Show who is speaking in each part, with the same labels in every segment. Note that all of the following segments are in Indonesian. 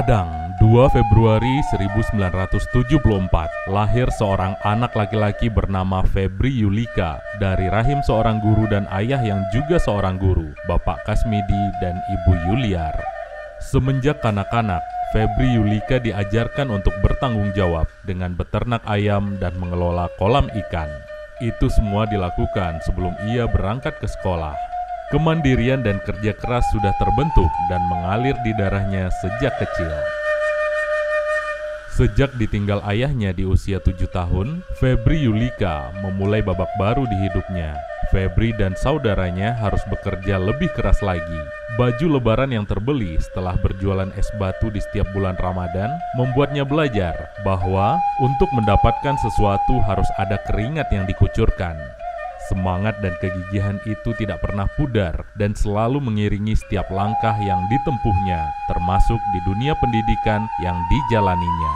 Speaker 1: Padang, 2 Februari 1974, lahir seorang anak laki-laki bernama Febri Yulika dari rahim seorang guru dan ayah yang juga seorang guru, Bapak Kasmidi dan Ibu Yuliar. Semenjak kanak-kanak, Febri Yulika diajarkan untuk bertanggung jawab dengan beternak ayam dan mengelola kolam ikan. Itu semua dilakukan sebelum ia berangkat ke sekolah. Kemandirian dan kerja keras sudah terbentuk dan mengalir di darahnya sejak kecil. Sejak ditinggal ayahnya di usia 7 tahun, Febri Yulika memulai babak baru di hidupnya. Febri dan saudaranya harus bekerja lebih keras lagi. Baju lebaran yang terbeli setelah berjualan es batu di setiap bulan Ramadan membuatnya belajar bahwa untuk mendapatkan sesuatu harus ada keringat yang dikucurkan. Semangat dan kegigihan itu tidak pernah pudar dan selalu mengiringi setiap langkah yang ditempuhnya, termasuk di dunia pendidikan yang dijalaninya.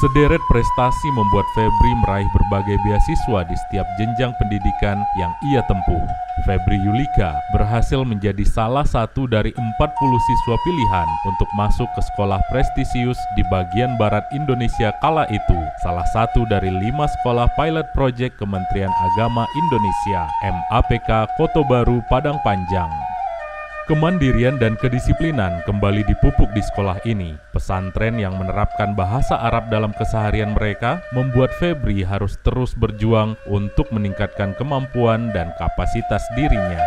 Speaker 1: Sederet prestasi membuat Febri meraih berbagai beasiswa di setiap jenjang pendidikan yang ia tempuh. Febri Yulika berhasil menjadi salah satu dari 40 siswa pilihan untuk masuk ke sekolah prestisius di bagian barat Indonesia kala itu, salah satu dari 5 sekolah pilot project Kementerian Agama Indonesia, MAPK Koto Baru, Padang Panjang. Kemandirian dan kedisiplinan kembali dipupuk di sekolah ini. Pesantren yang menerapkan bahasa Arab dalam keseharian mereka membuat Febri harus terus berjuang untuk meningkatkan kemampuan dan kapasitas dirinya.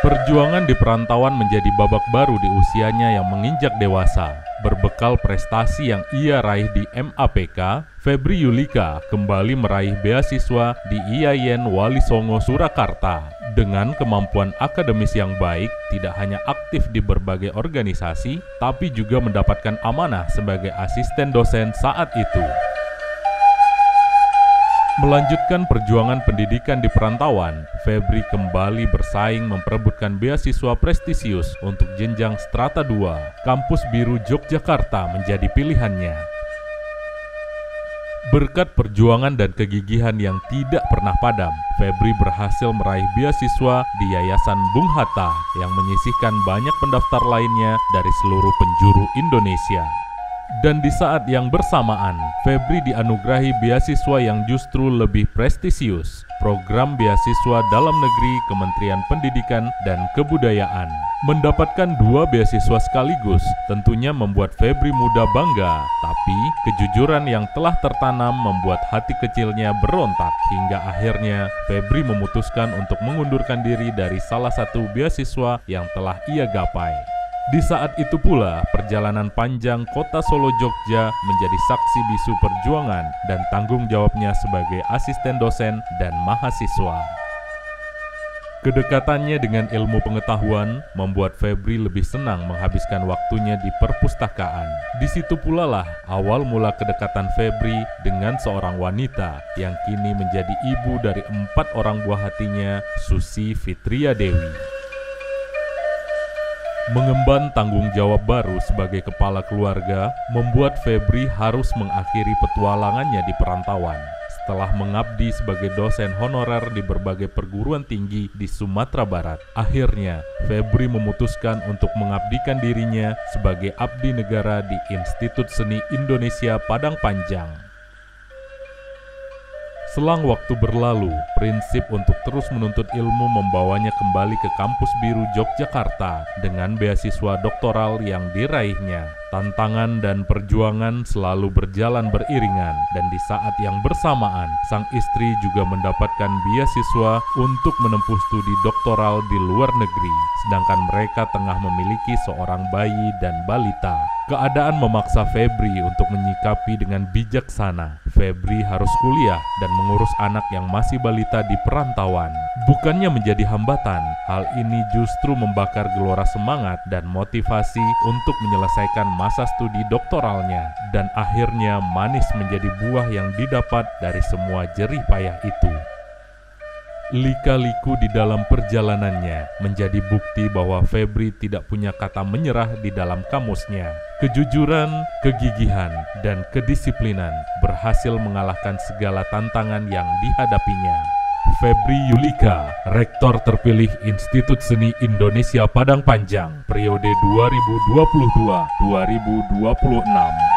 Speaker 1: Perjuangan di perantauan menjadi babak baru di usianya yang menginjak dewasa. Berbekal prestasi yang ia raih di MAPK, Febri Yulika kembali meraih beasiswa di IAIN Wali Songo, Surakarta. Dengan kemampuan akademis yang baik, tidak hanya aktif di berbagai organisasi, tapi juga mendapatkan amanah sebagai asisten dosen saat itu. Melanjutkan perjuangan pendidikan di perantauan, Febri kembali bersaing memperebutkan beasiswa prestisius untuk jenjang Strata 2. Kampus Biru Yogyakarta menjadi pilihannya. Berkat perjuangan dan kegigihan yang tidak pernah padam, Febri berhasil meraih beasiswa di Yayasan Bung Hatta yang menyisihkan banyak pendaftar lainnya dari seluruh penjuru Indonesia. Dan di saat yang bersamaan, Febri dianugerahi beasiswa yang justru lebih prestisius, program beasiswa dalam negeri Kementerian Pendidikan dan Kebudayaan. Mendapatkan 2 beasiswa sekaligus tentunya membuat Febri muda bangga, tapi kejujuran yang telah tertanam membuat hati kecilnya berontak hingga akhirnya Febri memutuskan untuk mengundurkan diri dari salah satu beasiswa yang telah ia gapai. Di saat itu pula, perjalanan panjang kota Solo Jogja menjadi saksi bisu perjuangan dan tanggung jawabnya sebagai asisten dosen dan mahasiswa. Kedekatannya dengan ilmu pengetahuan membuat Febri lebih senang menghabiskan waktunya di perpustakaan. Di situ pula lah awal mula kedekatan Febri dengan seorang wanita yang kini menjadi ibu dari 4 orang buah hatinya, Susi Fitria Dewi. Mengemban tanggung jawab baru sebagai kepala keluarga membuat Febri harus mengakhiri petualangannya di perantauan. Setelah mengabdi sebagai dosen honorer di berbagai perguruan tinggi di Sumatera Barat, akhirnya Febri memutuskan untuk mengabdikan dirinya sebagai abdi negara di Institut Seni Indonesia Padang Panjang. Selang waktu berlalu, prinsip untuk terus menuntut ilmu membawanya kembali ke Kampus Biru Yogyakarta dengan beasiswa doktoral yang diraihnya. Tantangan dan perjuangan selalu berjalan beriringan, dan di saat yang bersamaan, sang istri juga mendapatkan beasiswa untuk menempuh studi doktoral di luar negeri, sedangkan mereka tengah memiliki seorang bayi dan balita. Keadaan memaksa Febri untuk menyikapi dengan bijaksana. Febri harus kuliah dan mengurus anak yang masih balita di perantauan. Bukannya menjadi hambatan, hal ini justru membakar gelora semangat dan motivasi untuk menyelesaikan masa studi doktoralnya. Dan akhirnya manis menjadi buah yang didapat dari semua jerih payah itu. Lika-liku di dalam perjalanannya menjadi bukti bahwa Febri tidak punya kata menyerah di dalam kamusnya. Kejujuran, kegigihan, dan kedisiplinan berhasil mengalahkan segala tantangan yang dihadapinya. Febri Yulika, Rektor terpilih Institut Seni Indonesia Padang Panjang, periode 2022-2026.